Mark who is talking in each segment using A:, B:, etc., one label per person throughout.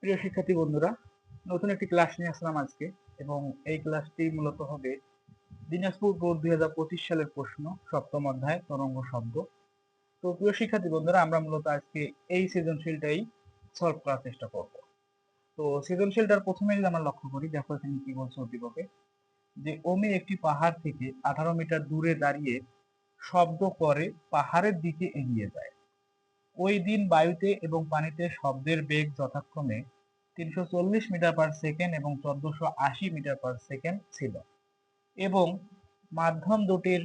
A: প্রিয় শিক্ষার্থী বন্ধুরা, নতুন একটি ক্লাস নিয়ে আসলাম আজকে। এবং এই ক্লাসটি মূলত হবে দিনাজপুর বোর্ড 2025 সালের প্রশ্ন, সপ্তম অধ্যায় তরঙ্গ শব্দ। তো প্রিয় শিক্ষার্থী বন্ধুরা, আমরা মূলত আজকে এই সৃজনশীলটাই সলভ করার চেষ্টা করব। তো সৃজনশীলটার প্রথমে যদি আমরা লক্ষ্য করি, দেখো এখানে কি বলছে উদ্দীপকে, যে ওমি একটি পাহাড় থেকে 18 মিটার দূরে দাঁড়িয়ে শব্দ করে পাহাড়ের দিকে এগিয়ে যায়। ওই দিন বায়ুতে এবং পানিতে শব্দের বেগ যথাক্রমে 340 মিটার পার সেকেন্ড এবং 1480 মিটার পার সেকেন্ড ছিল, এবং মাধ্যম দুটির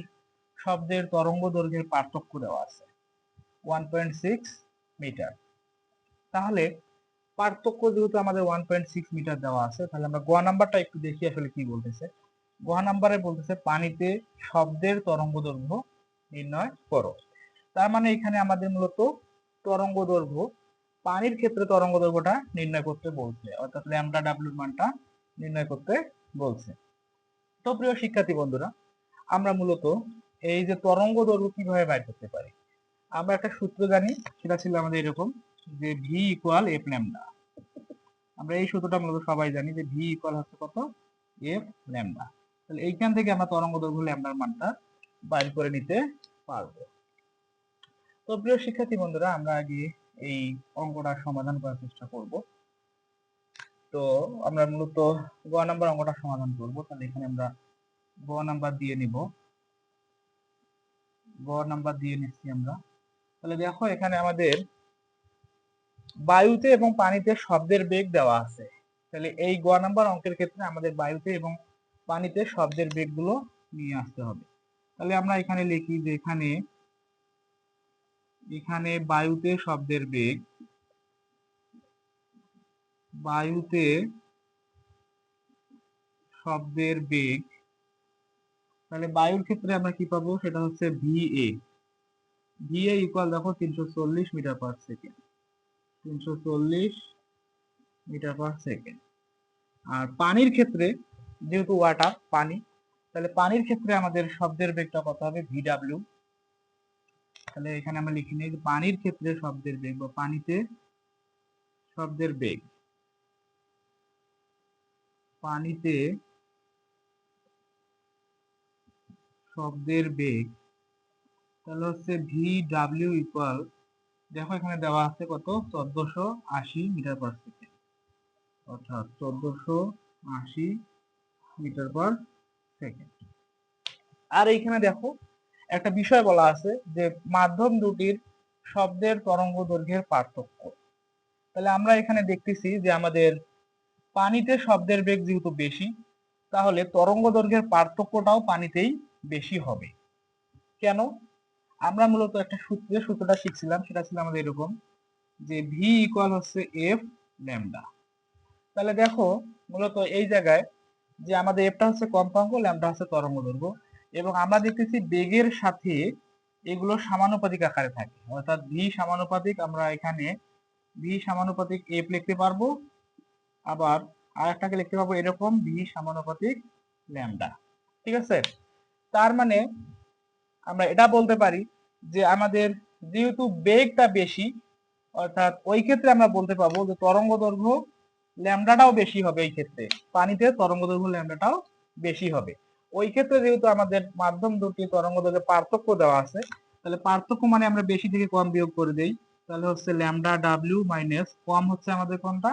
A: শব্দের তরঙ্গ দৈর্ঘ্যের পার্থক্য দেওয়া আছে 1.6 মিটার। তাহলে পার্থক্য যেহেতু আমাদের 1.6 মিটার দেওয়া আছে, তাহলে আমরা গ নাম্বারটা একটু দেখি আসলে কি বলতেছে। গ নাম্বারে বলতেছে পানিতে শব্দের তরঙ্গ দৈর্ঘ্য নির্ণয় করো। তার মানে এখানে আমাদের মূলত তরঙ্গ দৈর্ঘ্য, পানির ক্ষেত্রে তরঙ্গ দৈর্ঘ্যটা নির্ণয় করতে বলছে, অর্থাৎ ল্যামডা ডাব্লিউর মানটা নির্ণয় করতে বলছে। তো প্রিয় শিক্ষার্থী বন্ধুরা, আমরা মূলত এই যে তরঙ্গ দৈর্ঘ্য কিভাবে বের করতে পারি, আমরা একটা সূত্র জানি, সেটা ছিল আমাদের এরকম, যে ভি ইকুয়াল এফ ল্যামডা। আমরা এই সূত্রটা মূলত সবাই জানি, যে ভি ইকুয়াল হচ্ছে কত, এফ ল্যামডা। তাহলে এইখান থেকে আমরা তরঙ্গ দৈর্ঘ্য ল্যামডার মানটা বাইর করে নিতে পারবো। তো প্রিয় শিক্ষার্থী বন্ধুরা, আমরা আগে এই অঙ্কটা সমাধান করার চেষ্টা করব। তো আমরা মূলত গ নাম্বার অঙ্কটা সমাধান করব। তাহলে এখানে আমরা গ নাম্বার দিয়ে নিব, গ নাম্বার দিয়ে নিচ্ছি আমরা। তাহলে দেখো এখানে আমাদের বায়ুতে এবং পানিতে শব্দের বেগ দেওয়া আছে। তাহলে এই গ নাম্বার অঙ্কের ক্ষেত্রে আমাদের বায়ুতে এবং পানিতে শব্দের বেগগুলো নিয়ে আসতে হবে। তাহলে আমরা এখানে লিখি যে এখানে এখানে বায়ুতে শব্দের বেগ, বায়ুতে শব্দের বেগ, তাহলে বায়ুর ক্ষেত্রে আমরা কি পাবো, সেটা হচ্ছে ভিএ। ভিএ ইকুয়াল দেখো 340 metre per second, 340 metre per second. আর পানির ক্ষেত্রে, যেহেতু ওয়াটার পানি, তাহলে পানির ক্ষেত্রে আমাদের শব্দের বেগটা কত হবে, ভিডব্লিউ। তাহলে এখানে আমরা লিখে নিই যে পানির ক্ষেত্রে শব্দের বেগ, বা পানিতে শব্দের বেগ, পানিতে শব্দের বেগ, তাহলে হচ্ছে ভিডব্লিউ ইকুয়াল, দেখো এখানে দেওয়া আছে কত, 1480 মিটার পার সেকেন্ড, অর্থাৎ 1480 মিটার পার সেকেন্ড। আর এইখানে দেখো একটা বিষয় বলা আছে, যে মাধ্যম দুটির শব্দের তরঙ্গ দৈর্ঘ্যের পার্থক্য। তাহলে আমরা এখানে দেখতেছি যে আমাদের পানিতে শব্দের বেগ যেহেতু বেশি, তাহলে তরঙ্গ দৈর্ঘ্যের পার্থক্যটাও পানিতেই বেশি হবে। কেন? আমরা মূলত একটা সূত্রটা শিখছিলাম, সেটা ছিল আমাদের এরকম, যে ভি ইকুয়াল হচ্ছে এফ ল্যামডা। তাহলে দেখো মূলত এই জায়গায় যে আমাদের এফটা হচ্ছে কম্পাঙ্ক, ল্যামডা হচ্ছে তরঙ্গ দৈর্ঘ্য, এবং আমরা দেখতেছি বেগের সাথে এগুলো সমানুপাতিক আকারে থাকে, অর্থাৎ ভি সমানুপাতিক, আমরা এখানে ভি সমানুপাতিক এফ লিখতে পারবো, আবার আরেকটাকে লিখতে পারবো এরকম, ভি সমানুপাতিক ল্যামডা। ঠিক আছে? তার মানে আমরা এটা বলতে পারি যে আমাদের যেহেতু বেগটা বেশি, অর্থাৎ ওই ক্ষেত্রে আমরা বলতে পারবো যে তরঙ্গ দৈর্ঘ্য ল্যামডাটাও বেশি হবে। এই ক্ষেত্রে পানিতে তরঙ্গ দৈর্ঘ্য ল্যামডাটাও বেশি হবে। ওই ক্ষেত্রে যেহেতু আমাদের মাধ্যম দুটি তরঙ্গ দৈর্ঘ্যের পার্থক্য দেওয়া আছে, তাহলে পার্থক্য মানে আমরা বেশি থেকে কম বিয়োগ করে দেই, তাহলে হচ্ছে ল্যামডা ডাব্লিউ মাইনাস কম হচ্ছে আমাদের কোনটা,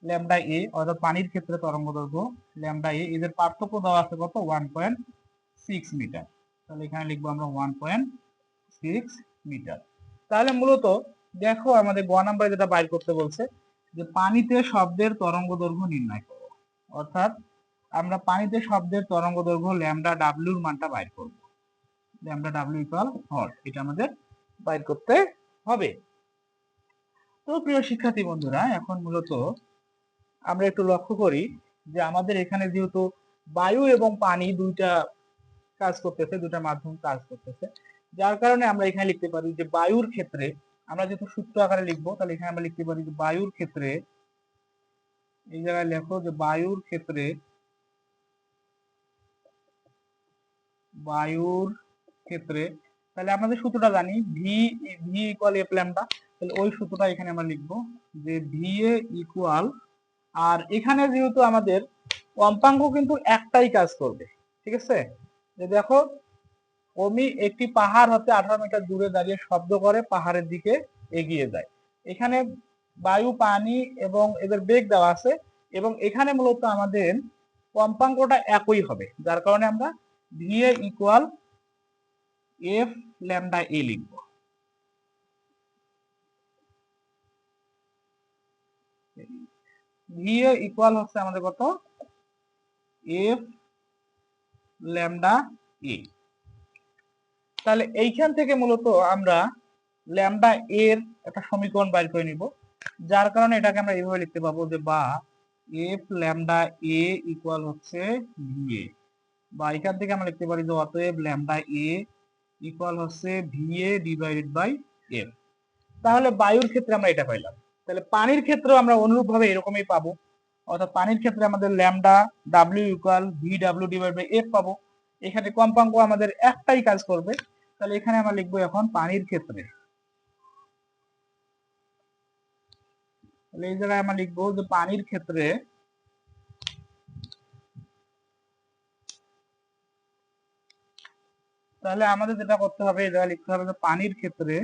A: ল্যামডা এ, অর্থাৎ পানির ক্ষেত্রে তরঙ্গ দৈর্ঘ্য ল্যামডা এ, এদের পার্থক্য দেওয়া আছে কত, 1.6 মিটার। তাহলে এখানে লিখবো আমরা 1.6 মিটার। তাহলে মূলত দেখো আমাদের গ নাম্বার যেটা বাইর করতে বলছে, যে পানিতে শব্দের তরঙ্গ দৈর্ঘ্য নির্ণয় করো, অর্থাৎ আমরা পানিতে শব্দের তরঙ্গ দৈর্ঘ্য ল্যামডা ডাব্লিউর মানটা বাইর করব। ল্যামডা ডাব্লিউ ইকুয়াল হট, এটা আমাদের বাইর করতে হবে। তো প্রিয় শিক্ষার্থী বন্ধুরা, এখন মূলত আমরা একটু লক্ষ্য করি যে আমাদের এখানে যেহেতু বায়ু এবং পানি দুইটা কাজ করতেছে, দুইটা মাধ্যম কাজ করতেছে, যার কারণে আমরা এখানে লিখতে পারি যে বায়ুর ক্ষেত্রে, আমরা যেহেতু সূত্র আকারে লিখবো, তাহলে এখানে আমরা লিখতে পারি যে বায়ুর ক্ষেত্রে, এই জায়গায় লেখো যে বায়ুর ক্ষেত্রে, বায়ুর ক্ষেত্রে তাহলে আমাদের সূত্রটা জানি V V equal F lambda, তাহলে ওই সূত্রটা এখানে আমরা লিখবো যে ভি এ ইকুয়াল, আর এখানে যেহেতু আমাদের কম্পাঙ্ক কিন্তু একটাই কাজ করবে, ঠিক আছে। যে দেখো অমি একটি পাহাড় হতে 18 মিটার দূরে দাঁড়িয়ে শব্দ করে পাহাড়ের দিকে এগিয়ে যায়। এখানে বায়ু, পানি এবং এদের বেগ দেওয়া আছে, এবং এখানে মূলত আমাদের কম্পাঙ্কটা একই হবে, যার কারণে আমরা V A equal F lambda A লিখবো। ভি এ ইকুয়াল হচ্ছে আমাদের কত, এফ ল্যামডা এ। তাহলে এইখান থেকে মূলত আমরা ল্যামডা এর একটা সমীকরণ বাইর করে নিব, যার কারণে এটাকে আমরা এইভাবে লিখতে পাবো যে বা এফ ল্যামডা এ ইকুয়াল হচ্ছে ভি এ, বা এখান থেকে আমরা লিখতে পারি যে অতএব ল্যামডা এ ইকুয়াল হচ্ছে V A divided by F. তাহলে বায়ুর ক্ষেত্রে আমরা এটা পাইলাম। তাহলে পানির ক্ষেত্রেও আমরা অনুরূপ ভাবে এরকমই পাবো, অর্থাৎ পানির ক্ষেত্রে আমাদের lambda W equal V W divide by F পাবো। এখানে কম্পাঙ্ক আমাদের একটাই কাজ করবে, তাহলে এখানে আমরা লিখবো এখন পানির ক্ষেত্রে, তাহলে এই জায়গায় আমরা লিখবো যে পানির ক্ষেত্রে তাহলে আমাদের যেটা করতে হবে, এই জায়গায় লিখতে হবে যে পানির ক্ষেত্রে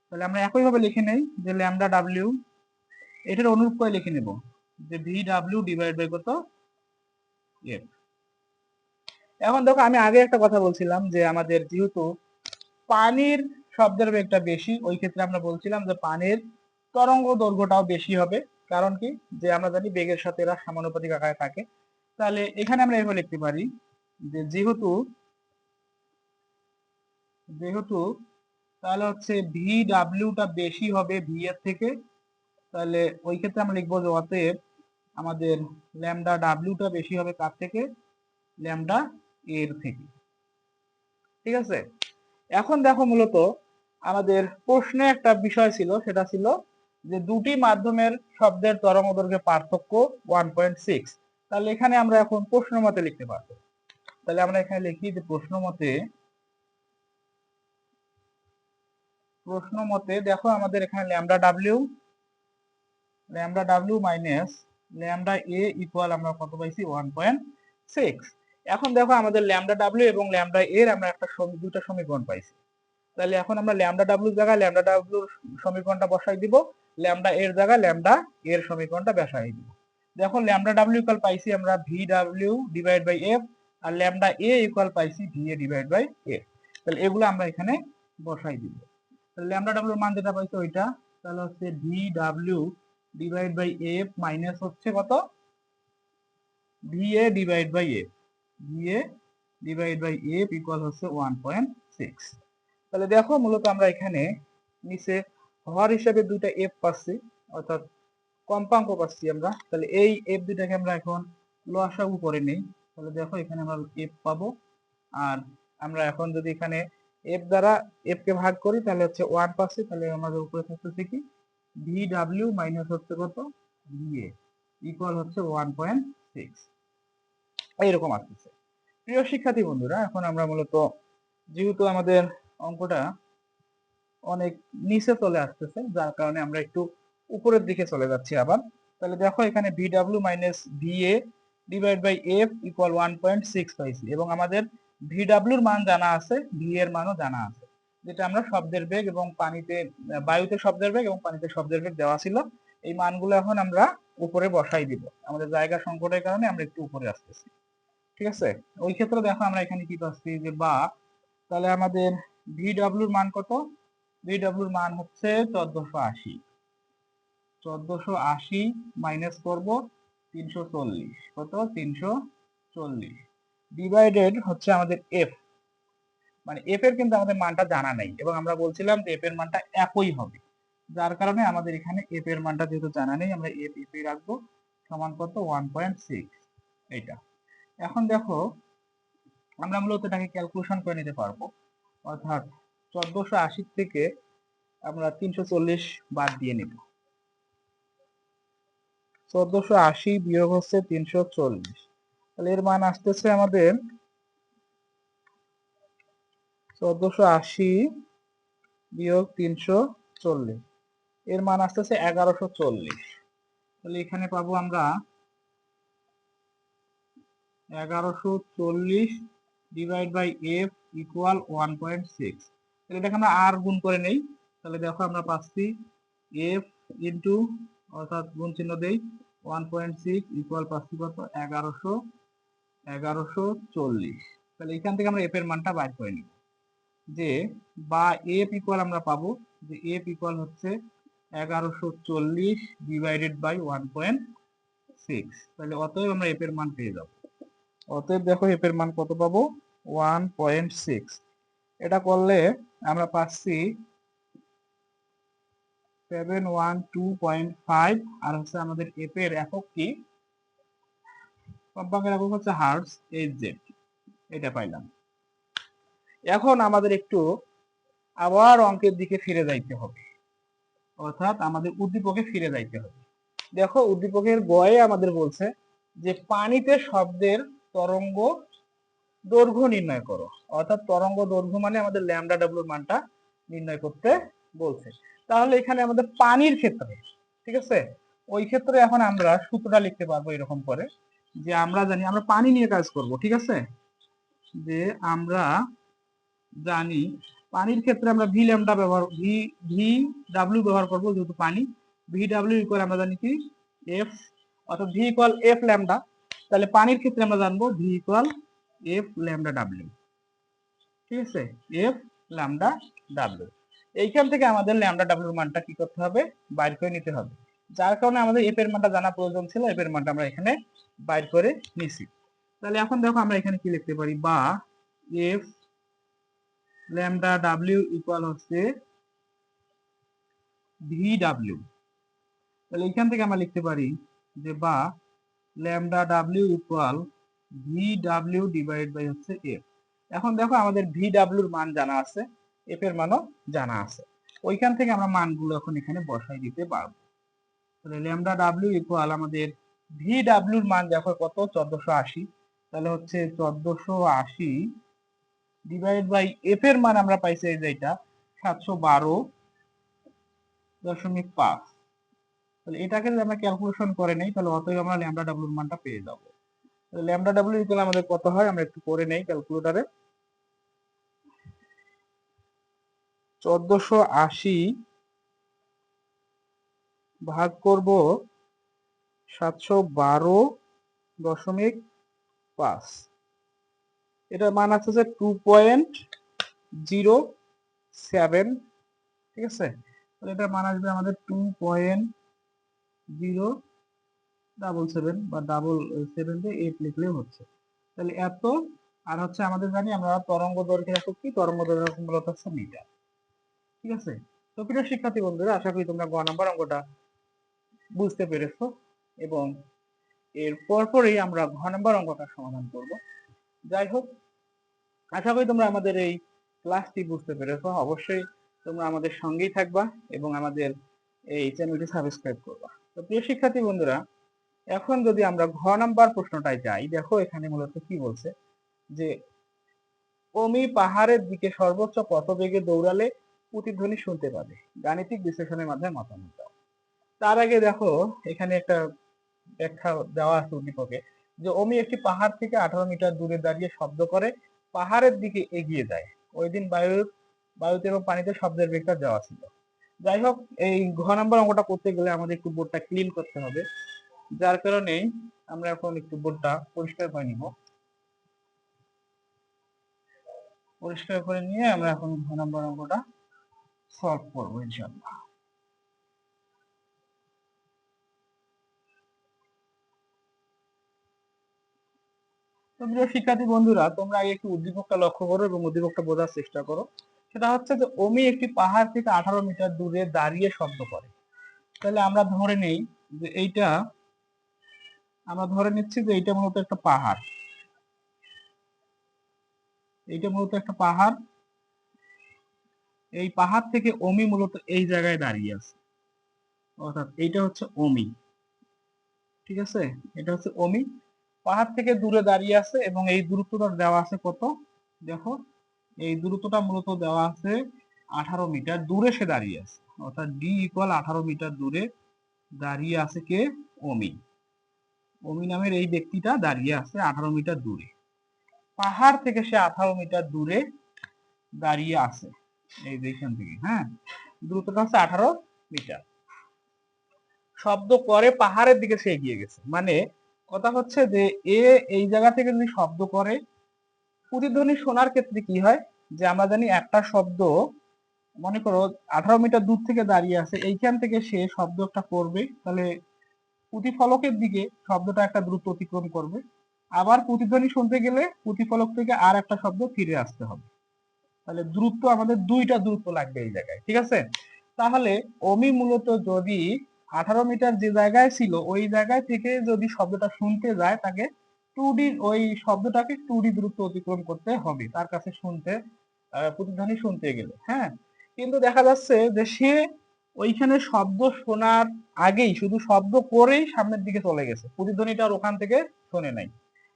A: তাহলে আমরা একই ভাবে লিখে নেই যে ল্যামডা ডাব্লিউ, এটার অনুরূপ করে লিখে নেব যে ভি ডাব্লিউ ডিভাইড বাই কত এফ। এখন দেখো আমি আগে একটা কথা বলছিলাম যে আমাদের যেহেতু পানির শব্দের বেগটা বেশি, ওই ক্ষেত্রে আমরা বলছিলাম যে পানির তরঙ্গ দৈর্ঘ্যটাও বেশি হবে। কারণ কি, যে আমরা জানি বেগের সাথে এরা সমানুপাতিক আকারে থাকে। তাহলে এখানে আমরা এভাবে লিখতে পারি যে যেহেতু তাহলে হচ্ছে ভি ডাব্লিউটা বেশি হবে ভি এর থেকে, তাহলে ওই ক্ষেত্রে আমরা লিখবো যে অতএব আমাদের ল্যামডা ডাব্লিউটা বেশি হবে কার থেকে, ল্যামডা এর থেকে, ঠিক আছে। এখন দেখো মূলত আমাদের প্রশ্নে একটা বিষয় ছিল, সেটা ছিল যে দুটি মাধ্যমের শব্দের তরঙ্গ দৈর্ঘ্যের পার্থক্য 1.6। তাহলে এখানে আমরা এখন প্রশ্ন মতে লিখতে পারবো। তাহলে আমরা এখানে লিখি যে প্রশ্ন মতে দেখো আমাদের এখানে lambda W minus lambda A equal আমরা কত পাইছি 1.6। এখন দেখো আমাদের ল্যামডা ডাব্লিউ এবং ল্যামডা এর আমরা একটা দুইটা সমীকরণ পাইছি। তাহলে এখন আমরা ল্যামডা ডাব্লিউ জায়গায় ল্যামডা ডাব্লিউর সমীকরণটা বসাই দিব, ল্যামডা এর জায়গায় ল্যামডা এর সমীকরণটা বসাই দিব। দেখো ল্যামডা ডাব্লিউ ইকুয়াল পাইছি আমরা V W divide by F, আর ল্যামডা এ ইকুয়াল পাইছি V A divide by F. তাহলে এগুলো আমরা এখানে বসাই দিব। তাহলে ল্যামডা ডাব্লিউর মান যেটা পাইছি ওইটা, তাহলে হচ্ছে V W divide by F minus হচ্ছে কত, V A divide by F, equal হচ্ছে 1.6। তাহলে দেখো মূলত আমরা এখানে নিচে হর হিসেবে দুইটা এফ পাচ্ছি, অর্থাৎ কম্পাঙ্ক পাচ্ছি আমরা। তাহলে এই এফ দুইটাকে আমরা এখন লসাগু করে নেই। তাহলে দেখো এখানে আমরা এফ পাবো, আর আমরা এখন যদি এখানে এফ দ্বারা এফ কে ভাগ করি তাহলে হচ্ছে 1 পাচ্ছি। তাহলে আমাদের উপরে থাকতেছে কি, ভি ডাব্লিউ মাইনাস হচ্ছে কত, ভি এ ইকুয়াল হচ্ছে 1.6, এইরকম আসতেছে। প্রিয় শিক্ষার্থী বন্ধুরা, এখন আমরা মূলত যেহেতু আমাদের অঙ্কটা অনেক নিচে চলে আসতেছে, যার কারণে আমরা একটু উপরের দিকে চলে যাচ্ছি আবার। তাহলে দেখো এখানে V W minus V A divide by F equal 1.6 পাইছি, এবং আমাদের ভি ডাব্লিউর মান জানা আছে, ভি এর মানও জানা আছে, যেটা আমরা শব্দের বেগ এবং পানিতে বায়ুতে শব্দের বেগ এবং পানিতে শব্দের বেগ দেওয়া ছিল। এই মানগুলো এখন আমরা উপরে বসাই দিব, আমাদের জায়গা সংকটের কারণে আমরা একটু উপরে আসতেছি, ঠিক আছে। ওই ক্ষেত্রে দেখো আমরা এখানে কি পাচ্ছি যে বা, তাহলে আমাদের ভি ডাব্লিউর মান কত, ভি ডাব্লিউর মান হচ্ছে 1480 মাইনাস করব 340, কত 340 ডিভাইডেড হচ্ছে আমাদের এফ, মানে এফ এর কিন্তু আমাদের মানটা জানা নেই, এবং আমরা বলছিলাম যে এফ এর মানটা একই হবে, যার কারণে আমাদের এখানে এফ এর মানটা যেহেতু জানা নেই আমরা এফ এ রাখবো, সমান কত 1.6 এইটা। এখন দেখো আমরা মূলত এটাকে ক্যালকুলেশন করে নিতে পারবো, অর্থাৎ 1480 থেকে আমরা 340 বাদ দিয়ে নিব। 1480 বিয়োগ হচ্ছে 340, তাহলে এর মান আসতেছে আমাদের 1480 বিয়োগ 340, এর মান আসতেছে 1140। তাহলে এখানে পাবো আমরা 1140 ডিভাইড বাই এফ ইকুয়াল 1.6। তাহলে এটাকে আমরা আর গুণ করে নেই। তাহলে দেখো আমরা পাচ্ছি এফ ইন্টু, অর্থাৎ গুণ চিহ্ন দেই, 1.6 ইকুয়াল পাচ্ছি কত, 1140। তাহলে এখান থেকে আমরা এফ এর মানটা বাইর করে নিব, যে বা এফ ইকুয়াল আমরা পাবো যে এফ ইকুয়াল হচ্ছে 1140 ডিভাইডেড বাই 1.6। তাহলে অতএব আমরা এফ এর মান পেয়ে যাব। অতএব দেখো এফ এর মান কত পাবো, 1.6। এটা করলে আমরা পাচ্ছি 712.5, আর হচ্ছে আমাদের এফ এর একক কি, কম্পাঙ্কের একক হচ্ছে হার্টজ, এইচজেড, এটা পাইলাম। এখন আমাদের একটু আবার অঙ্কের দিকে ফিরে যাইতে হবে, অর্থাৎ আমাদের উদ্দীপকে ফিরে যাইতে হবে। দেখো উদ্দীপকের গয়ে আমাদের বলছে যে পানিতে শব্দের তরঙ্গ দৈর্ঘ্য নির্ণয় করো, অর্থাৎ তরঙ্গ দৈর্ঘ্য মানে আমাদের ল্যামডা ডাব্লিউর মানটা নির্ণয় করতে বলছে। তাহলে এখানে আমাদের পানির ক্ষেত্রে, ঠিক আছে, ওই ক্ষেত্রে এখন আমরা সূত্রটা লিখতে পারবো এরকম করে, যে আমরা জানি আমরা পানি নিয়ে কাজ করব, ঠিক আছে, যে আমরা জানি পানির ক্ষেত্রে আমরা ভি ল্যামডা ব্যবহার, ভি ডাব্লিউ ব্যবহার করব, যেহেতু পানি, ভি ডাব্লিউ ইকুয়াল আমরা জানি কি এফ, অর্থাৎ ভি ইকুয়াল এফ ল্যামডা। তাহলে পানির ক্ষেত্রে আমরা জানবো V equal F lambda W, ঠিক আছে, এফ ল্যামডা ডাব্লিউ। এইখান থেকে আমাদের ল্যামডা ডাব্লিউর মানটা কি করতে হবে, বাইর করে নিতে হবে। যার কারণে আমাদের এফ এর মানটা জানা প্রয়োজন ছিল, এফ এর মানটা আমরা এখানে বাইর করে নিছি। তাহলে এখন দেখো আমরা এখানে কি লিখতে পারি, বা এফ ল্যামডা ডাব্লিউ ইকুয়াল হচ্ছে ভি ডাব্লিউ। তাহলে এখান থেকে আমরা লিখতে পারি যে বা lambda W equal V W divide by হচ্ছে এফ। এখন দেখো আমাদের ভি ডাব্লিউর মান জানা আছে, এফ এর মানও জানা আছে, ওইখান থেকে আমরা মানগুলো এখন এখানে বসাই দিতে পারবো। তাহলে ল্যামডা ডাব্লিউ ইকুয়াল আমাদের ভি ডাব্লিউর মান দেখো কত, 1480। তাহলে হচ্ছে 1480 ডিভাইড বাই এফ এর মান আমরা পাইছি এই যে এটা 712.5। তাহলে এটাকে যদি আমরা ক্যালকুলেশন করে নেই, তাহলে অতএব আমরা ল্যামডা ডাব্লিউর মানটা পেয়ে যাব। তাহলে ল্যামডা ডাব্লিউ ইকুয়াল আমাদের কত হয়, আমরা একটু করে নেই ক্যালকুলেটরে। 1480 ভাগ করব 712.5, এটার মান আছে যে 2.07, ঠিক আছে। তাহলে এটার মান আসবে আমাদের 2.077 বা 8 লিখলেও হচ্ছে। তাহলে এত, আর হচ্ছে আমাদের জানি আমরা তরঙ্গ দৈর্ঘ্যের একক কি, তরঙ্গ দৈর্ঘ্য মূলত হচ্ছে মিটার, ঠিক আছে। তো প্রিয় শিক্ষার্থী বন্ধুরা, আশা করি তোমরা গ নাম্বার অঙ্কটা বুঝতে পেরেছো, এবং এর পরপরই আমরা ঘ নাম্বার অঙ্কটা সমাধান করব। যাই হোক, আশা করি তোমরা আমাদের এই ক্লাসটি বুঝতে পেরেছো। অবশ্যই তোমরা আমাদের সঙ্গেই থাকবা এবং আমাদের এই চ্যানেলটি সাবস্ক্রাইব করবা। তো প্রিয় শিক্ষার্থী বন্ধুরা, এখন যদি আমরা ঘ নাম্বার প্রশ্নটায় যাই, দেখো এখানে মূলত কি বলছে, যে অমি পাহাড়ের দিকে সর্বোচ্চ কত বেগে দৌড়ালে প্রতিধ্বনি শুনতে পাবে, গাণিতিক বিশ্লেষণের মাধ্যমে মতামত দাও। তার আগে দেখো এখানে একটা ব্যাখ্যা দেওয়া আছে উদ্দীপকে, যে অমি একটি পাহাড় থেকে 18 মিটার দূরে দাঁড়িয়ে শব্দ করে পাহাড়ের দিকে এগিয়ে যায়। ওই দিন বায়ুতে এবং পানিতে শব্দের বেগটা দেওয়া ছিল। যাই হোক, এই ঘ নাম্বার অঙ্কটা করতে গেলে আমাদের একটু বোর্ডটা ক্লিন করতে হবে, যার কারণে আমরা এখন একটু বোর্ডটা পরিষ্কার করে নিব। পরিষ্কার করে নিয়ে আমরা এখন ঘ নাম্বার অঙ্কটা সলভ করবো ইনশাআল্লাহ। তো প্রিয় শিক্ষার্থী বন্ধুরা, তোমরা আগে একটু উদ্দীপকটা লক্ষ্য করো এবং উদ্দীপকটা বোঝার চেষ্টা করো। সেটা হচ্ছে যে অমি একটি পাহাড় থেকে 18 মিটার দূরে দাঁড়িয়ে শব্দ করে। তাহলে আমরা ধরে নেই যে এইটা, আমরা ধরে নিচ্ছি যে এইটা মূলত একটা পাহাড়, এইটা মূলত একটা পাহাড়। এই পাহাড় থেকে অমি মূলত এই জায়গায় দাঁড়িয়ে আছে, অর্থাৎ এইটা হচ্ছে অমি, ঠিক আছে, এটা হচ্ছে অমি। পাহাড় থেকে দূরে দাঁড়িয়ে আছে এবং এই দূরত্বটা দেওয়া আছে কত, দেখো এই দূরত্বটা মূলত দেওয়া আছে 18 মিটার দূরে সে দাঁড়িয়ে আছে, অর্থাৎ ডি ইকুয়াল 18 মিটার দূরে দাঁড়িয়ে আছে কে, অমি। অমি নামের এই ব্যক্তিটা দাঁড়িয়ে আছে 18 মিটার দূরে, পাহাড় থেকে সে 18 মিটার দূরে দাঁড়িয়ে আছে, এই যে এখান থেকে, হ্যাঁ, দূরত্বটা হচ্ছে 18 মিটার। শব্দ করে পাহাড়ের দিকে সে এগিয়ে গেছে, মানে কথা হচ্ছে যে এ এই জায়গা থেকে যদি শব্দ করে, প্রতিধ্বনি শোনার ক্ষেত্রে কি হয় যে আমরা জানি একটা শব্দ, মনে করো 18 মিটার দূর থেকে দাঁড়িয়ে আছে, এইখান থেকে সে শব্দ একটা করবে, তাহলে প্রতিফলকের দিকে শব্দটা একটা দ্রুত অতিক্রম করবে, আবার প্রতিধ্বনি শুনতে গেলে প্রতিফলক থেকে আর একটা শব্দ ফিরে আসতে হবে, তাহলে দূরত্ব আমাদের দুইটা দূরত্ব লাগবে এই জায়গায়, ঠিক আছে। তাহলে অমি মূলত যদি 18 মিটার যে জায়গায় ছিল ওই জায়গায় থেকে যদি শব্দটা শুনতে যায়, তাকে 2D ওই শব্দটাকে 2D দূরত্ব অতিক্রম করতে হবে তার কাছে শুনতে, প্রতিধ্বনি শুনতে গেলে, হ্যাঁ। কিন্তু দেখা যাচ্ছে যে সে ওইখানে শব্দ শোনার আগেই শুধু শব্দ করেই সামনের দিকে চলে গেছে, প্রতিধ্বনিটা আর ওখান থেকে শোনে নাই।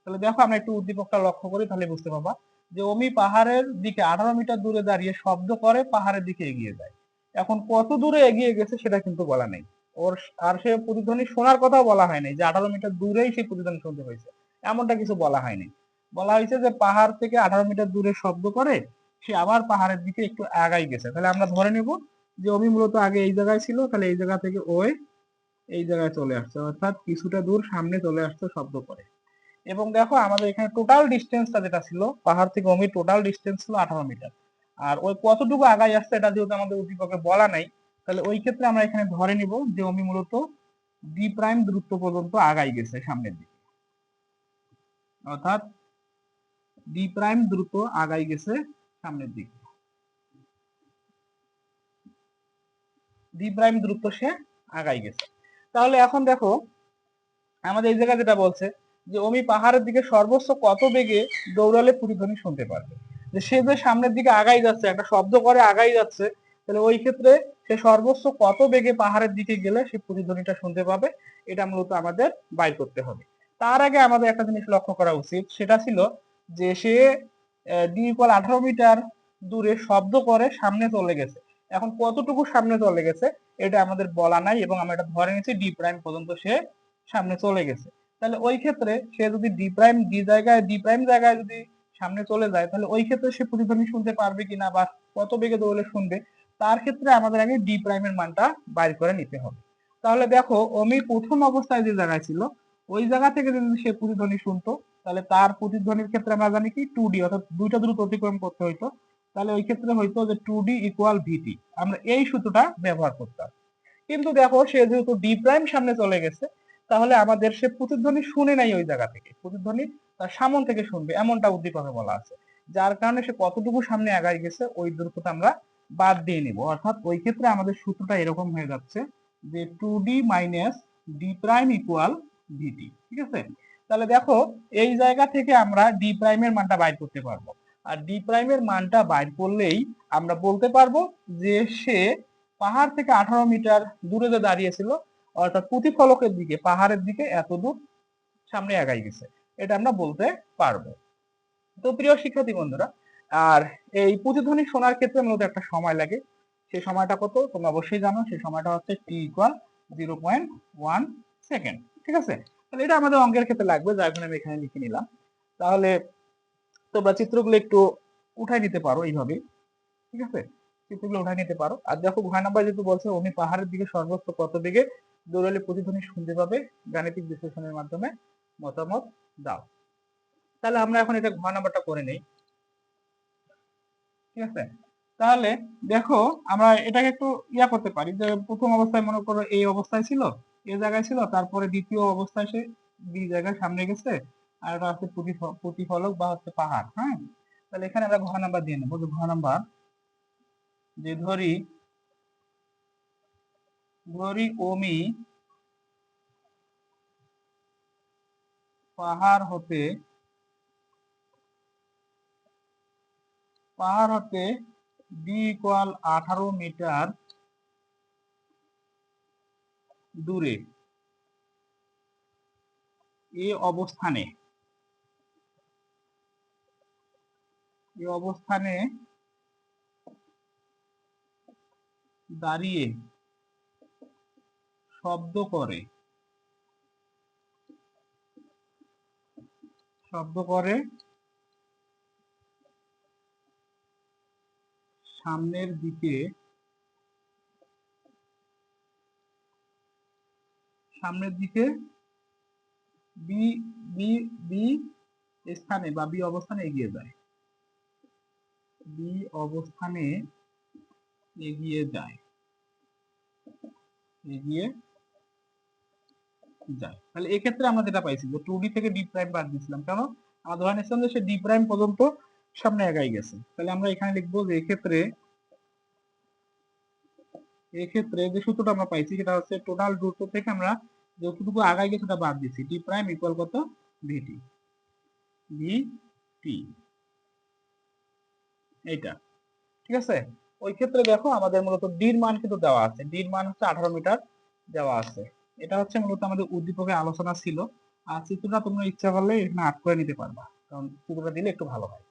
A: তাহলে দেখো আমরা একটু উদ্দীপকটা লক্ষ্য করি, তাহলে বুঝতে পারবা যে অমি পাহাড়ের দিকে 18 মিটার দূরে দাঁড়িয়ে শব্দ করে পাহাড়ের দিকে এগিয়ে যায়। এখন কত দূরে এগিয়ে গেছে সেটা কিন্তু বলা নেই, ওর আর সে প্রতিধ্বনি শোনার কথাও বলা হয়নি যে 18 মিটার দূরেই সে প্রতিধ্বনি শুনতে হয়েছে, এমনটা কিছু বলা হয়নি। বলা হয়েছে যে পাহাড় থেকে 18 মিটার দূরে শব্দ করে সে আবার পাহাড়ের দিকে একটু আগাই গেছে, তাহলে আমরা ধরে নিব যে অমি মূলত আগে এই জায়গায় ছিল, তাহলে এই জায়গা থেকে ওই এই জায়গায় চলে আসছে, অর্থাৎ কিছুটা দূর সামনে চলে আসছে শব্দ করে। এবং দেখো আমাদের এখানে টোটাল ডিস্টেন্সটা যেটা ছিল, পাহাড় থেকে অমির টোটাল ডিস্টেন্স ছিল 18 মিটার, আর ওই কতটুকু আগাই আসছে এটা যেহেতু আমাদের উদ্দীপকে বলা নাই, তাহলে ওই ক্ষেত্রে আমরা এখানে ধরে নিব যে অমি মূলত ডি প্রাইম দূরত্ব পর্যন্ত আগাই গেছে সামনের দিকে, অর্থাৎ ডি প্রাইম দ্রুত আগাই গেছে সামনের দিকে, ডি প্রাইম দ্রুত সে আগাই গেছে। তাহলে এখন দেখো আমাদের এই জায়গায় যেটা বলছে যে অমি পাহাড়ের দিকে সর্বোচ্চ কত বেগে দৌড়ালে প্রতিধ্বনি শুনতে পারবে, যে সে যে সামনের দিকে আগাই যাচ্ছে, একটা শব্দ করে আগাই যাচ্ছে, তাহলে ওই ক্ষেত্রে সে সর্বোচ্চ কত বেগে পাহাড়ের দিকে গেলে সে প্রতিধ্বনিটা শুনতে পাবে, এটা মূলত আমাদের বাইর করতে হবে। তার আগে আমাদের একটা জিনিস লক্ষ্য করা উচিত, সেটা ছিল যে সে ডি ইকুয়াল 18 মিটার দূরে শব্দ করে সামনে চলে গেছে, এখন কতটুকু সামনে চলে গেছে এটা আমাদের বলা নাই, এবং আমরা এটা ধরে নিয়েছি ডি প্রাইম পর্যন্ত সে সামনে চলে গেছে। তাহলে ওই ক্ষেত্রে সে যদি ডি প্রাইম জায়গায় যদি সামনে চলে যায়, তাহলে ওই ক্ষেত্রে সে প্রতিধ্বনি শুনতে পারবে কিনা বা কত বেগে দৌড়লে শুনবে, তার ক্ষেত্রে আমাদের আগে ডি প্রাইমের মানটা বাইর করে নিতে হবে। তাহলে দেখো অমি প্রথম অবস্থায় যে জায়গায় ছিল ওই জায়গা থেকে যদি সে প্রতিধ্বনি শুনতো, তাহলে তার প্রতিধ্বনির ক্ষেত্রে আমরা জানি কি 2D, অর্থাৎ দুইটা দ্রুত অতিক্রম করতে হইতো, তাহলে ওই ক্ষেত্রে হইতো যে 2D ইকুয়াল ভিটি, আমরা এই সূত্রটা ব্যবহার করতাম। কিন্তু দেখো সে যেহেতু ডি প্রাইম সামনে চলে গেছে, তাহলে আমাদের সে প্রতিধ্বনি শুনে নাই ওই জায়গা থেকে, প্রতিধ্বনি তার সামন থেকে শুনবে এমনটা উদ্দীপকে বলা আছে, যার কারণে সে কতটুকু সামনে আগায় গেছে ওই দূরত্বটা আমরা বাদ দিয়ে নিব, অর্থাৎ ওই ক্ষেত্রে আমাদের সূত্রটা এরকম হয়ে যাচ্ছে যে 2D minus D prime equal VT, ঠিক আছে। তাহলে দেখো এই জায়গা থেকে আমরা ডি প্রাইমের মানটা বাইর করতে পারবো, আর ডি প্রাইমের মানটা বাইর করলেই আমরা বলতে পারবো যে সে পাহাড় থেকে 18 মিটার দূরে যে দাঁড়িয়েছিল, অর্থাৎ প্রতিফলকের দিকে পাহাড়ের দিকে এত দূর সামনে আগাই গেছে, এটা আমরা বলতে পারবো। তো প্রিয় শিক্ষার্থী বন্ধুরা, আর এই প্রতিধ্বনি শোনার ক্ষেত্রে মূলত একটা সময় লাগে, সেই সময়টা কত তোমরা অবশ্যই জানো, সেই সময়টা হচ্ছে টি ইকুয়াল 0.1 সেকেন্ড, ঠিক আছে। তাহলে এটা আমাদের অঙ্কের ক্ষেত্রে লাগবে, যার কারণে আমি এখানে লিখে নিলাম। তাহলে তোমরা চিত্রগুলো একটু উঠাই নিতে পারো এইভাবে, ঠিক আছে, চিত্রগুলো উঠাই নিতে পারো। আর দেখো ঘ নাম্বার যেহেতু বলছে অমি পাহাড়ের দিকে সর্বোচ্চ কত বেগে দৌড়ালে প্রতিধ্বনি শুনতে পাবে, গাণিতিক বিশ্লেষণের মাধ্যমে মতামত দাও। তাহলে আমরা এখন এটা ঘ নাম্বারটা করে নেই, ঠিক আছে। তাহলে দেখো আমরা এটাকে একটু ইয়া করতে পারি যে প্রথম অবস্থায় মনে করো এই অবস্থায় ছিল, এই জায়গায় ছিল, তারপরে দ্বিতীয় অবস্থায় সে বি জায়গায় সামনে গেছে, আর এটা হচ্ছে প্রতিফলক বা হচ্ছে পাহাড়, হ্যাঁ। তাহলে এখানে আমরা ঘ নাম্বার দিয়ে নেবো, যে ঘ নাম্বার যে ধরি অমি পাহাড় হতে ডি ইকুয়াল 18 মিটার দূরে এ অবস্থানে এই অবস্থানে দাঁড়িয়ে শব্দ করে সামনের দিকে বি বি বি স্থানে বা বি অবস্থানে এগিয়ে যায়, বি অবস্থানে এগিয়ে যায়, এগিয়ে যায়। তাহলে এই ক্ষেত্রে আমরা যেটা পাইছি যে 2d থেকে d প্রাইম বাদ দিয়েছিলাম, কেন আমরা ধরে নিয়েছিলাম যে সে d প্রাইম পর্যন্ত সামনে এগিয়ে গেছে। তাহলে আমরা এখানে লিখবো যে এক্ষেত্রে যে সূত্রটা আমরা পাইছি সেটা হচ্ছে টোটাল দূরত্ব থেকে আমরা যতটুকু আগায় গেছে সেটা বাদ দিচ্ছি, d প্রাইম ইকুয়াল কত, vt, vt এইটা, ঠিক আছে। ওই ক্ষেত্রে দেখো আমাদের মূলত d এর মান কিন্তু দেওয়া আছে, d এর মান হচ্ছে 18 মিটার দেওয়া আছে। এটা হচ্ছে মূলত আমাদের উদ্দীপকের আলোচনা ছিল, আর চিত্রটা তোমরা ইচ্ছা করলে এখানে আট করে নিতে পারবা, কারণ চিত্রটা দিলে একটু ভালো হয়।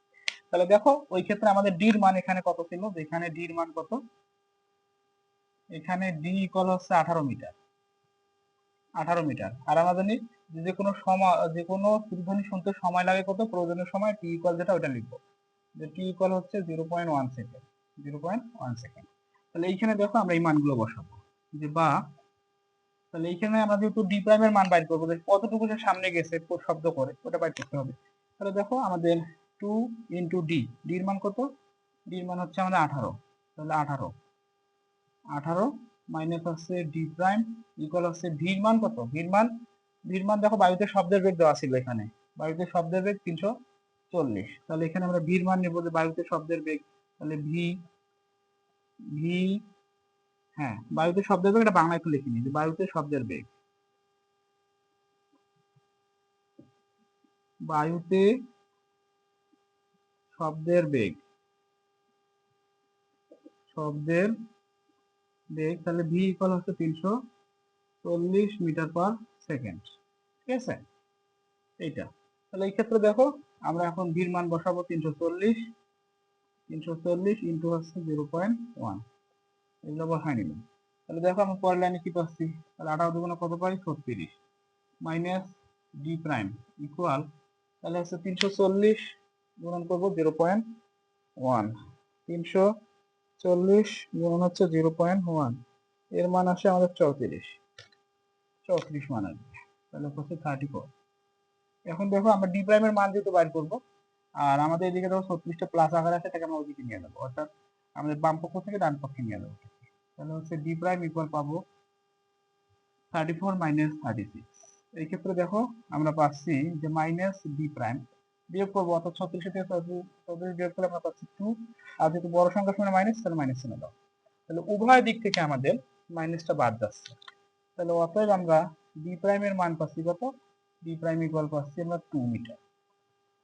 A: তাহলে দেখো ওই ক্ষেত্রে আমাদের d এর মান এখানে কত ছিল, এখানে d এর মান কত, এখানে d ইকুয়াল হচ্ছে 18 মিটার, 18 মিটার। আর আমরা জানি যে কোনো সময়, যে কোনো ত্রিভুজ শুনতে সময় লাগে কত, প্রয়োজনীয় সময় t ইকুয়াল যেটা ওটা লিখবো, যে t ইকুয়াল হচ্ছে 0.1 সেকেন্ড, 0.1 সেকেন্ড। তাহলে এইখানে দেখো আমরা এই মানগুলো বসাবো, যে বা তাহলে এইখানে আমরা যেহেতু d প্রাইমের মান বাইর করবো, যে কতটুকু সে সামনে গেছে শব্দ করে ওটা বাইর করতে হবে। তাহলে দেখো আমাদের 2 ইন্টু d, d এর মান কত, d এর মান হচ্ছে আমাদের 18, তাহলে 18 মাইনাস হচ্ছে d প্রাইম ইকুয়াল হচ্ছে v এর মান কত, v এর মান দেখো বায়ুতে শব্দের বেগ দেওয়া ছিল, এখানে বায়ুতে শব্দের বেগ 340। তাহলে এখানে আমরা v এর মান নেব, যে বায়ুতে শব্দের বেগ, তাহলে v ভি হ্যাঁ বায়ুতে শব্দের বেগ, এটা বাংলা একটু লিখে নিই, যে বায়ুতে শব্দের বেগ, বায়ুতে শব্দের বেগ, তাহলে ভি ইকুয়াল হচ্ছে 340 মিটার পার সেকেন্ড, ঠিক আছে এইটা। তাহলে এই ক্ষেত্রে দেখো আমরা এখন ভির মান বসাবো 340 ইন্টু হচ্ছে 0.1, এগুলো বসাই নিলাম। তাহলে দেখো আমরা পরের লাইনে কি পাচ্ছি, তাহলে 18 দুগুণে কত পাই, 36 মাইনাস ডি প্রাইম ইকুয়াল, তাহলে হচ্ছে 340 গুণন করবো 0.1, 340 গুণন হচ্ছে 0.1, এর মান আসে আমাদের 34 মান আসবে, তাহলে হচ্ছে 34। এখন দেখো আমরা ডি প্রাইমের মান যেহেতু বাইর করবো, আর আমাদের এদিকে ধরো 36টা প্লাস আকার আছে, এটাকে আমরা ওইদিকে নিয়ে যাবো, অর্থাৎ আমাদের বাম পক্ষ থেকে ডান পক্ষে নিয়ে যাবো। তাহলে হচ্ছে ডি প্রাইম ইকুয়াল পাবো 34 মাইনাস 36। এই ক্ষেত্রে দেখো আমরা পাচ্ছি যে মাইনাস ডি প্রাইম বিয়োগ করবো, অর্থাৎ 36 থেকে 34 বিয়োগ করলে আমরা পাচ্ছি 2, আর যেহেতু বড় সংখ্যার সঙ্গে মাইনাস, তাহলে মাইনাস চিহ্ন দাও। তাহলে উভয় দিক থেকে আমাদের মাইনাসটা বাদ যাচ্ছে, তাহলে অতএব আমরা ডি প্রাইমের মান পাচ্ছি কত, ডি প্রাইম ইকুয়াল পাচ্ছি আমরা 2 মিটার।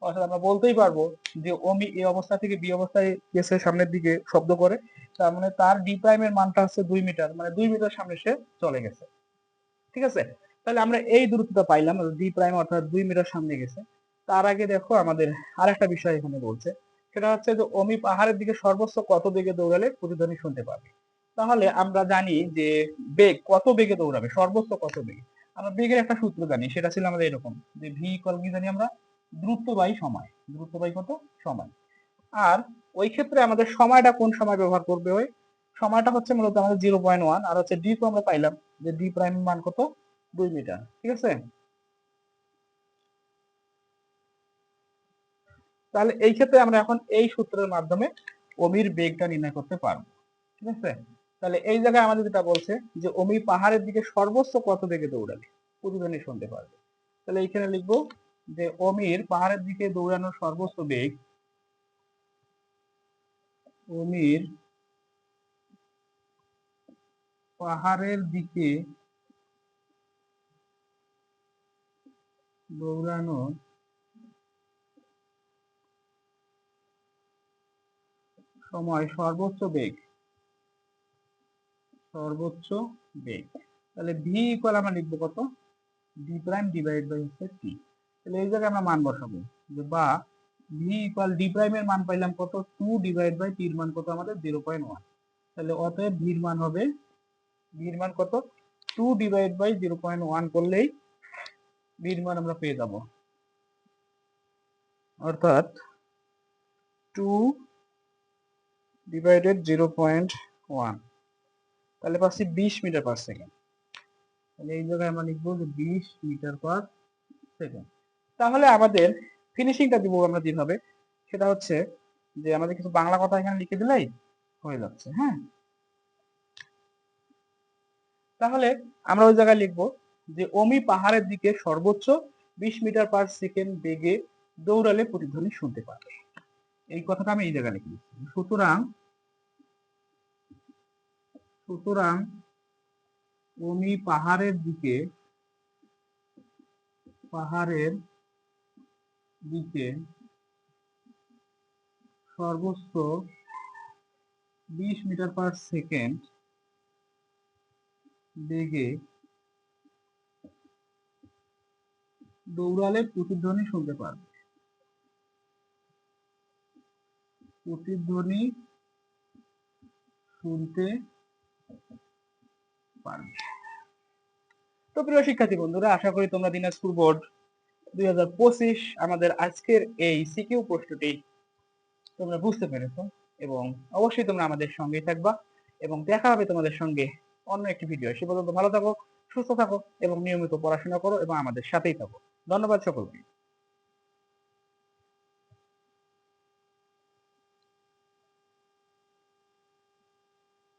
A: অর্থাৎ আমরা বলতেই পারবো যে ওমি এই অবস্থা থেকে বি অবস্থায় গেছে সামনের দিকে শব্দ করে, তার মানে তার ডি প্রাইমের মানটা হচ্ছে 2 মিটার, মানে 2 মিটার সামনে সে চলে গেছে, ঠিক আছে। তাহলে আমরা এই দূরত্বটা পাইলাম, ডি প্রাইম অর্থাৎ 2 মিটার সামনে গেছে। তার আগে দেখো আমাদের আরেকটা বিষয় এখানে বলছে, সেটা হচ্ছে যে অমি পাহাড়ের দিকে সর্বোচ্চ কত বেগে দৌড়ালে প্রতিধ্বনি শুনতে পাবে। তাহলে আমরা জানি যে বেগ, কত বেগে দৌড়াবে, সর্বোচ্চ কত বেগে, আমরা বেগের একটা সূত্র জানি, সেটা ছিল আমাদের এরকম, যে ভি ইকুয়াল কি জানি আমরা, দ্রুত বাই সময়, দ্রুত বাই কত সময়। আর ওই ক্ষেত্রে আমাদের সময়টা কোন সময় ব্যবহার করবে, ওই সময়টা হচ্ছে মূলত আমাদের 0.1, আর হচ্ছে ডি তো আমরা পাইলাম যে ডি প্রাইম মান কত, 2 মিটার, ঠিক আছে। তাহলে এই ক্ষেত্রে আমরা এখন এই সূত্রের মাধ্যমে অমির বেগটা নির্ণয় করতে পারবো, ঠিক আছে। তাহলে এই জায়গায় আমাদের যেটা বলছে যে অমি পাহাড়ের দিকে সর্বোচ্চ কত বেগে দৌড়ালে প্রতিধ্বনি শুনতে পারবে, তাহলে এইখানে লিখবো যে অমির পাহাড়ের দিকে দৌড়ানোর সর্বোচ্চ বেগ, অমির পাহাড়ের দিকে দৌড়ানোর সময় সর্বোচ্চ বেগ, তাহলে ভি ইকুয়াল আমরা লিখবো কত, ডি প্রাইম ডিভাইড বাই হচ্ছে টি। তাহলে এই জায়গায় আমরা মান বসাবো, যে বা ভি ইকুয়াল ডি প্রাইমের মান পাইলাম কত 2 ডিভাইড বাই টির মান কত আমাদের 0.1। তাহলে অতএব ভির মান হবে, ভির মান কত 2 ডিভাইড বাই 0.1 করলেই ভির মান আমরা পেয়ে যাব, অর্থাৎ 2 ডিভাইডেড 0.1, তাহলে পাচ্ছি 20 মিটার পার সেকেন্ড। তাহলে এই জায়গায় আমরা লিখবো যে 20 মিটার পার সেকেন্ড। তাহলে আমাদের ফিনিশিংটা দিব আমরা যেভাবে, সেটা হচ্ছে যে আমাদের কিছু বাংলা কথা এখানে লিখে দিলেই হয়ে যাচ্ছে। হ্যাঁ, তাহলে আমরা ওই জায়গায় লিখবো যে অমি পাহাড়ের দিকে সর্বোচ্চ 20 মিটার পার সেকেন্ড বেগে দৌড়ালে প্রতিধ্বনি শুনতে পাবে। এই কথাটা আমি এই জায়গায় লিখে দিচ্ছি। সুতরাং সুতরাং অমি পাহাড়ের দিকে সর্বোচ্চ 20 মিটার পার সেকেন্ড বেগে দৌড়ালে প্রতিধ্বনি শুনতে পারবে, প্রতিধ্বনি শুনতে পারবে। তো প্রিয় শিক্ষার্থী বন্ধুরা, আশা করি তোমরা দিনাজপুর বোর্ড 2025 আমাদের আজকের এই সিকিউ প্রশ্নটি তোমরা বুঝতে পেরেছো, এবং অবশ্যই তোমরা আমাদের সঙ্গেই থাকবা, এবং দেখা হবে তোমাদের সঙ্গে অন্য একটি ভিডিও। সে পর্যন্ত ভালো থাকো, সুস্থ থাকো এবং নিয়মিত পড়াশোনা করো এবং আমাদের সাথেই থাকো। ধন্যবাদ সকলকে।